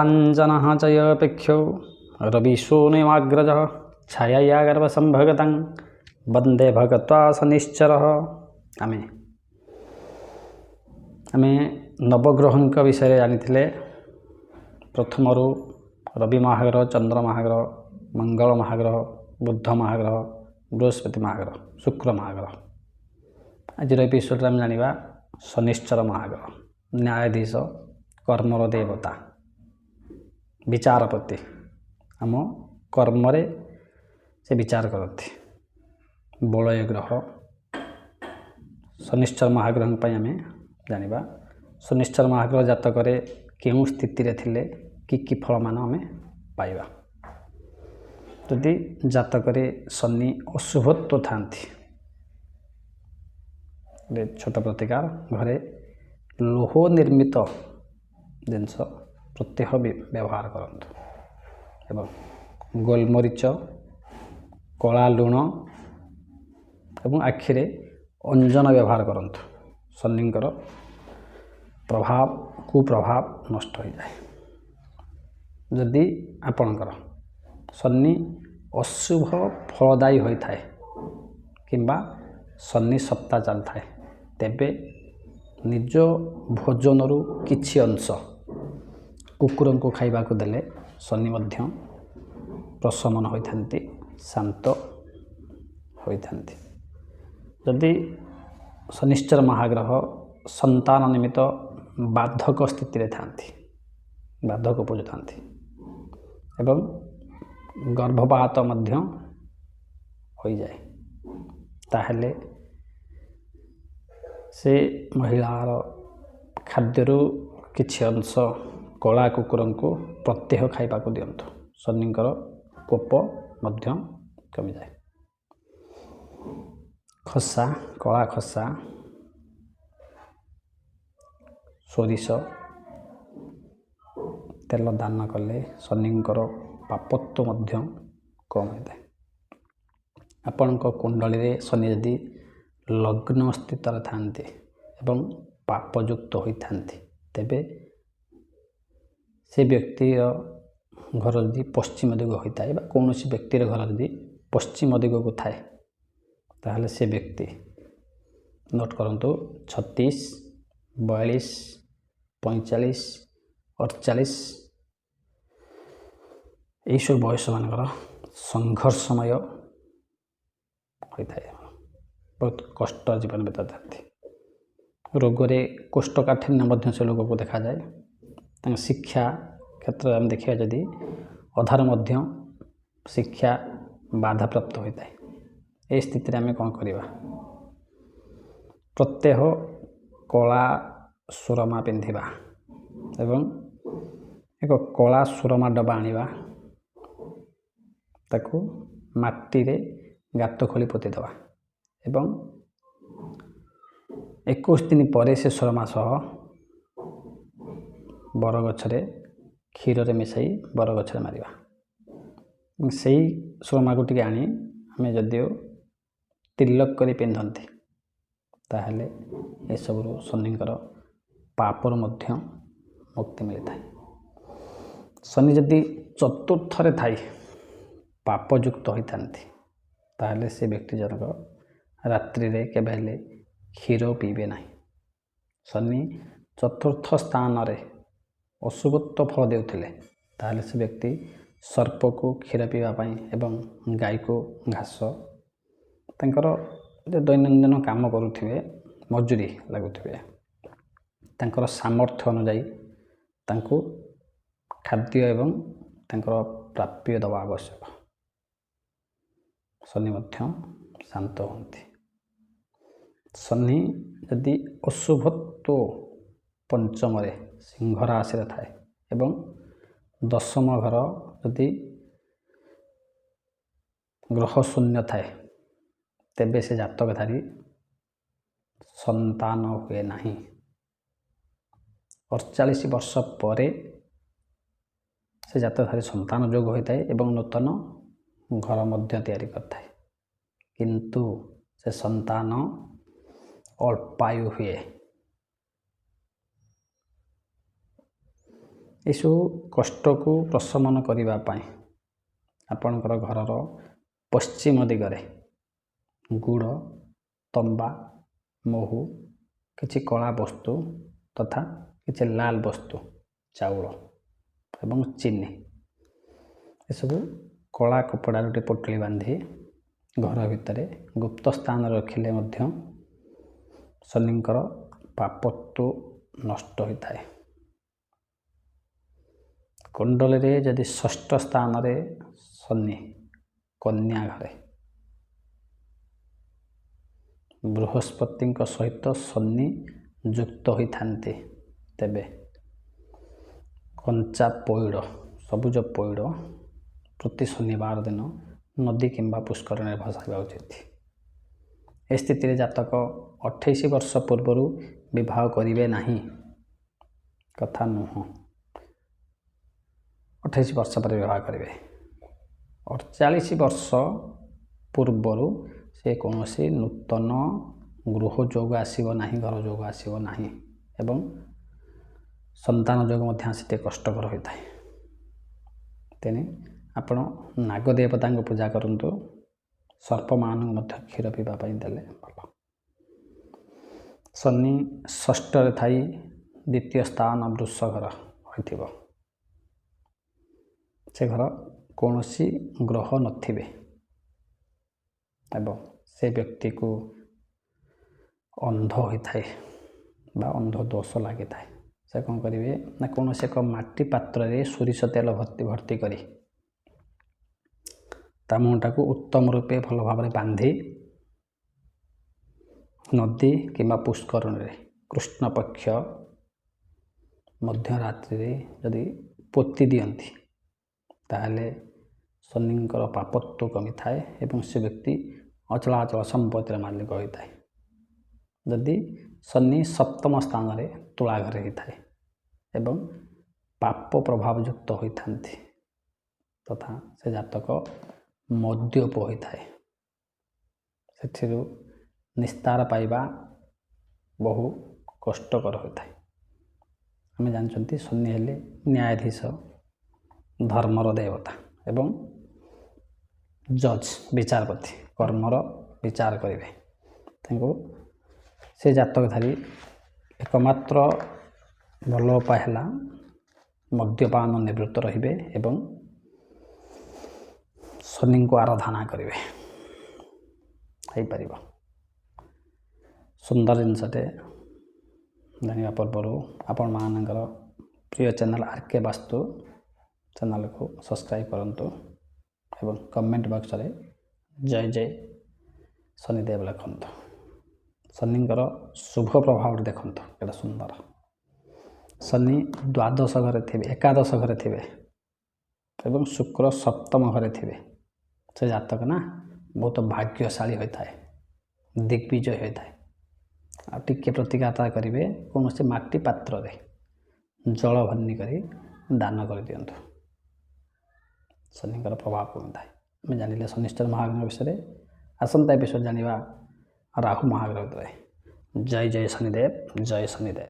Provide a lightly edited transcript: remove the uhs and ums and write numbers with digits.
नीलाञ्जनः चयपेक्षो रविशोनिमाग्रजः छायया गर्भसंभगतं वन्दे भगत्वा शनिश्चरः। आमे नवग्रहଙ୍କ विषय जानिथिले। प्रथमरु रवि महाग्रह, चंद्र महाग्रह, मंगल महाग्रह, बुध महाग्रह, बृहस्पति महाग्रह, शुक्र महाग्रह। आज एपिसोड आम जानिबा शनिश्चर महाग्रह, न्यायाधीश, कर्मर देवता, विचारपति। आम कर्म से विचार करती बलय ग्रह। शनिश्चर महाग्रह आम जानिबा शनिश्चर महाग्रह जातक केउं स्थिति रे थिले कि फल मान आम पाइबा। यदि जातक शनि अशुभत्व थांती, छोट प्रतिकार घरे लोह निर्मित जिनस प्रत्यह व्यवहार करंतु एवं गोलमरीच, कला लुण एवं आखिरे अंजन व्यवहार करंतु। शनिंकर प्रभाव कुप्रभाव नष्ट हो जाए। जदि आपणकर शनि अशुभ फलदायी होता है किंबा शनि सप्ताह चल थाए, तेबे निज भोजन रु किछि अंश कुकुर को खाइबा को देले शनि मध्य प्रशमन होइथांती, शांत होइथांती। यदि शनिश्चर महाग्रह संतान निमित्त बाधक स्थिति रे थांती, बाधक पूजुथांती एवं गर्भपात मध्य हो जाए, ताहले से महिलार खाद्यरु किछि अंश कला कुकुर को प्रत्यह खाइबा को दियंतु। शनिंकर कोप मध्य कमी जाए। खसा, कला खसा, सोरिष तेल दान कले शनिंकर पापत्व मध्य कम होता है। आपण कुंडली रे शनि यदि लग्न स्थित थांती एवं पापयुक्त होता, तेबे से व्यक्ति घर यदि पश्चिम दिग होता है, कौन व्यक्ति घर यदि पश्चिम दिग को थाए, ताहले से व्यक्ति नोट करंतु 36, 42, 45, 48 यही सब बयस मानकर संघर्षमय होता है। बहुत कष्ट जीवन बिता रोगरे कोष्ठकाठिन्य से लोग को देखा जाए। शिक्षा क्षेत्र में देखा जदि अधार मध्य शिक्षा बाधा प्राप्त होता है। ये स्थिति आम कौन करवा, प्रत्यह कला सुरमा पिंधिबा एवं एक कला सुरमा डबा आनिबा, ताकू माटी रे गात खोली पोती दवा एवं 21 दिन पर से सुरमा सह बरगछरे क्षीर रे मिसाई बरगछरे मारिबा। से सुरमा को टिके आनी आम जदिओ तिलक करी पिंधती, ताहले ये सब शनिंकर पापर मध्य मुक्ति मिलता है। शनि जदि चतुर्थ रे थाई पापयुक्त होता, ताहले से व्यक्ति जनक रात्रि रे केबेले क्षीर पीबे नहीं। शनि चतुर्थ स्थान रे अशुभत्व फल देउथिले, ताहले से व्यक्ति सर्प को क्षीर पीवा पाई एवं गाय को घास तांकर दैनंदिन काम करुथिबे, मजूरी लागुथिबे, तांकर सामर्थ्य अनुसार तांको खाद्य एवं तांकर प्राप्य दवा आवश्यक। शनि मध्य शांत होती। शनि यदि अशुभत्व पंचम सिंह राशि थाए एवं दशम घर यदि ग्रह शून्य थाए, तेबे से जातकधारी संतान हुए नहीं। 48 वर्ष पर से जातकधारी संतान जोग होता है एवं नूतन घर मध्य तैयारी करता है, किंतु से संतान अल्पायु हुए। ଏସବୁ କଷ୍ଟକୁ ପ୍ରଶମନ କରିବା ପାଇଁ ଆପଣଙ୍କର ଘରର ପଶ୍ଚିମ ଦିଗରେ ଗୁଡ଼, ତମ୍ବା, ମହୁ, କିଛି କଳା ବସ୍ତୁ ତଥା କିଛି ଲାଲ ବସ୍ତୁ, ଚାଉଳ ଏବଂ ଚିନି ଏସବୁ କଳା କପଡ଼ାରେ ଗୋଟେ ପୋଟଳି ବାନ୍ଧି ଘର ଭିତରେ ଗୁପ୍ତ ସ୍ଥାନରେ ରଖିଲେ ମଧ୍ୟ ଶନିଙ୍କର ପାପତ୍ୱ ନଷ୍ଟ ହୋଇଥାଏ। କୁଣ୍ଡଳୀରେ ଯଦି ଷଷ୍ଠ ସ୍ଥାନରେ ଶନି କନ୍ୟା ଘରେ, ବୃହସ୍ପତିଙ୍କ ସହିତ ଶନି ଯୁକ୍ତ ହୋଇଥାନ୍ତି, ତେବେ କଞ୍ଚା ପଇଡ଼, ସବୁଜ ପଇଡ଼ ପ୍ରତି ଶନିବାର ଦିନ ନଦୀ କିମ୍ବା ପୁଷ୍କରିଣୀରେ ଭସାଇବା ଉଚିତ। ଏ ସ୍ଥିତିରେ ଜାତକ 28 ବର୍ଷ ପୂର୍ବରୁ ବିବାହ କରିବେ ନାହିଁ କଥା ନୁହଁ, 28 ବର୍ଷ ପରେ ବିବାହ କରିବେ। 48 ବର୍ଷ ପୂର୍ବରୁ ସେ କୌଣସି ନୂତନ ଗୃହ ଯୋଗ ଆସିବ ନାହିଁ, ଘର ଯୋଗ ଆସିବ ନାହିଁ ଏବଂ ସନ୍ତାନ ଯୋଗ ମଧ୍ୟ ଆସି ଟିକେ କଷ୍ଟକର ହୋଇଥାଏ। ତେଣୁ ଆପଣ ନାଗ ଦେବତାଙ୍କୁ ପୂଜା କରନ୍ତୁ, ସର୍ପମାନଙ୍କୁ ମଧ୍ୟ କ୍ଷୀର ପିଇବା ପାଇଁ ଦେଲେ ଭଲ। ଶନି ଷଷ୍ଠରେ ଥାଇ ଦ୍ୱିତୀୟ ସ୍ଥାନ ବୃଷ ଘର ହୋଇଥିବ, ସେ ଘର କୌଣସି ଗ୍ରହ ନଥିବେ ଏବଂ ସେ ବ୍ୟକ୍ତିକୁ ଅନ୍ଧ ହୋଇଥାଏ ବା ଅନ୍ଧ ଦୋଷ ଲାଗିଥାଏ। ସେ କ'ଣ କରିବେ ନା କୌଣସି ଏକ ମାଟି ପାତ୍ରରେ ସୋରିଷ ତେଲ ଭର୍ତ୍ତି କରି ତା ମୁହଁଟାକୁ ଉତ୍ତମ ରୂପେ ଭଲ ଭାବରେ ବାନ୍ଧି ନଦୀ କିମ୍ବା ପୁଷ୍କରିଣୀରେ କୃଷ୍ଣପକ୍ଷ ମଧ୍ୟରାତ୍ରିରେ ଯଦି ପୋତି ଦିଅନ୍ତି ତାହେଲେ ଶନିଙ୍କର ପାପତ୍ୱ କମିଥାଏ ଏବଂ ସେ ବ୍ୟକ୍ତି ଅଚଳାଚଳ ସମ୍ପତ୍ତିର ମାଲିକ ହୋଇଥାଏ। ଯଦି ଶନି ସପ୍ତମ ସ୍ଥାନରେ ତୁଳା ଘରେ ହୋଇଥାଏ ଏବଂ ପାପ ପ୍ରଭାବଯୁକ୍ତ ହୋଇଥାନ୍ତି ତଥା ସେ ଜାତକ ମଦ୍ୟପ ହୋଇଥାଏ, ସେଥିରୁ ନିସ୍ତାର ପାଇବା ବହୁ କଷ୍ଟକର ହୋଇଥାଏ। ଆମେ ଜାଣିଛନ୍ତି ଶନି ହେଲେ ନ୍ୟାୟାଧୀଶ, ଧର୍ମର ଦେବତା ଏବଂ ଜଜ୍, ବିଚାରପତି, କର୍ମର ବିଚାର କରିବେ। ତାଙ୍କୁ ସେ ଜାତକଧାରୀ ଏକମାତ୍ର ଭଲ ଉପାୟ ହେଲା ମଦ୍ୟପାନ ନିବୃତ୍ତ ରହିବେ ଏବଂ ଶନିଙ୍କୁ ଆରାଧନା କରିବେ, ହେଇପାରିବ। ସୁନ୍ଦର ଜିନିଷଟେ ଜାଣିବା ପୂର୍ବରୁ ଆପଣମାନଙ୍କର ପ୍ରିୟ ଚ୍ୟାନେଲ୍ ଆର୍କେ ବାସ୍ତୁ ଚ୍ୟାନେଲକୁ ସବସ୍କ୍ରାଇବ୍ କରନ୍ତୁ ଏବଂ କମେଣ୍ଟ ବକ୍ସରେ ଜୟ ଜୟ ଶନିଦେବ ଲେଖନ୍ତୁ। ଶନିଙ୍କର ଶୁଭ ପ୍ରଭାବଟି ଦେଖନ୍ତୁ, ଏଇଟା ସୁନ୍ଦର। ଶନି ଦ୍ୱାଦଶ ଘରେ ଥିବେ, ଏକାଦଶ ଘରେ ଥିବେ ଏବଂ ଶୁକ୍ର ସପ୍ତମ ଘରେ ଥିବେ, ସେ ଜାତକ ନା ବହୁତ ଭାଗ୍ୟଶାଳୀ ହୋଇଥାଏ, ଦିଗ୍ବିଜୟ ହୋଇଥାଏ। ଆଉ ଟିକେ ପ୍ରତିଘାତ କରିବେ, କୌଣସି ମାଟି ପାତ୍ରରେ ଜଳ ଭର୍ଣ୍ଣି କରି ଦାନ କରିଦିଅନ୍ତୁ, ଶନିଙ୍କର ପ୍ରଭାବ କମିଥାଏ। ଆମେ ଜାଣିଲେ ଶନିଶ୍ଚର ମହାଗ୍ରହ ବିଷୟରେ। ଆସନ୍ତା ଏପିସୋଡ୍ ଜାଣିବା ରାହୁ ମହାଗ୍ରହ ବିଷୟରେ। ଜୟ ଜୟ ଶନିଦେବ, ଜୟ ଶନିଦେବ।